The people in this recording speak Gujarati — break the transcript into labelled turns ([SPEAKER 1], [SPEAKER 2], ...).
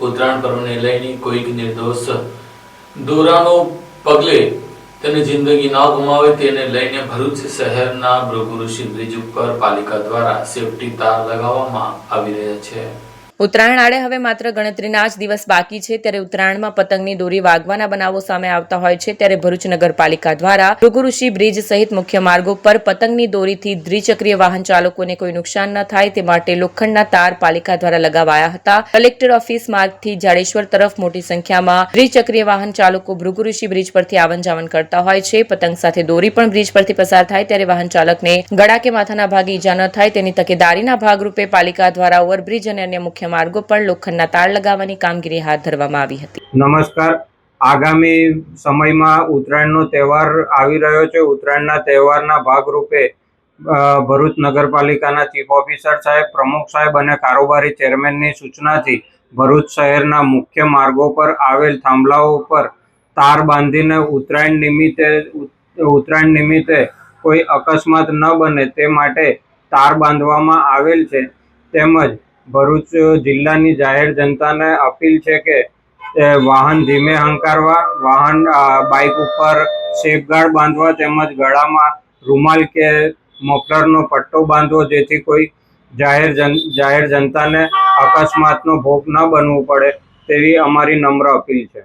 [SPEAKER 1] ઉત્તરાયણ પર્વને લઈને કોઈક નિર્દોષ દોરાનો પગલે તેની જિંદગી ન ગુમાવે તેને લઈને ભરૂચ શહેરના ભૃગુઋષિ બ્રિજ ઉપર પાલિકા દ્વારા સેફટી તાર લગાવવામાં આવી રહ્યા છે।
[SPEAKER 2] ઉત્તરાયણ આડે હવે માત્ર ગણતરીના જ દિવસ બાકી છે, ત્યારે ઉત્તરાયણમાં પતંગની દોરી વાગવાના બનાવો સામે આવતા હોય છે। ત્યારે ભરૂચ નગરપાલિકા દ્વારા ભૃગુઋષિ બ્રિજ સહિત મુખ્ય માર્ગો પર પતંગની દોરીથી દ્વિચક્રીય વાહન ચાલકોને કોઈ નુકસાન ન થાય તે માટે લોખંડના તાર પાલિકા દ્વારા લગાવાયા હતા। કલેક્ટર ઓફિસ માર્ગથી જાડેશ્વર તરફ મોટી સંખ્યામાં દ્વિચક્રીય વાહન ચાલકો ભૃગુઋષિ બ્રિજ પરથી આવન જાવન કરતા હોય છે। પતંગ સાથે દોરી પણ બ્રિજ પરથી પસાર થાય ત્યારે વાહન ચાલકને ગળા કે માથાના ભાગે ઈજા ન થાય તેની તકેદારીના ભાગરૂપે પાલિકા દ્વારા ઓવરબ્રિજ અને અન્ય મુખ્ય માર્ગો પર લોખંડના તાર લગાવવાની કામગીરી હાથ ધરવામાં આવી હતી।
[SPEAKER 3] નમસ્કાર। આગામી સમયમાં ઉત્તરાયણનો તહેવાર આવી રહ્યો છે। ઉત્તરાયણના તહેવારના ભાગરૂપે ભરૂચ નગરપાલિકાના ચીફ ઓફિસર સાહેબ, પ્રમુખ સાહેબ અને કારોબારી ચેરમેનની સૂચનાથી ભરૂચ શહેરના મુખ્ય માર્ગો પર આવેલ થાંભલાઓ પર તાર બાંધીને ઉત્તરાયણ નિમિત્તે કોઈ અકસ્માત ન બને તે માટે તાર બાંધવામાં આવેલ છે। તેમજ ભરૂચ જિલ્લાની જાહેર જનતાને અપીલ છે કે વાહન ધીમે હંકારવા, બાઇક ઉપર સેફગાર્ડ બાંધવા તેમજ ગળામાં રૂમાલ કે મફલરનો પટ્ટો બાંધવો, જેથી કોઈ જાહેર જનતાને અકસ્માતનો ભોગ ન બનવું પડે તેવી અમારી નમ્ર અપીલ છે।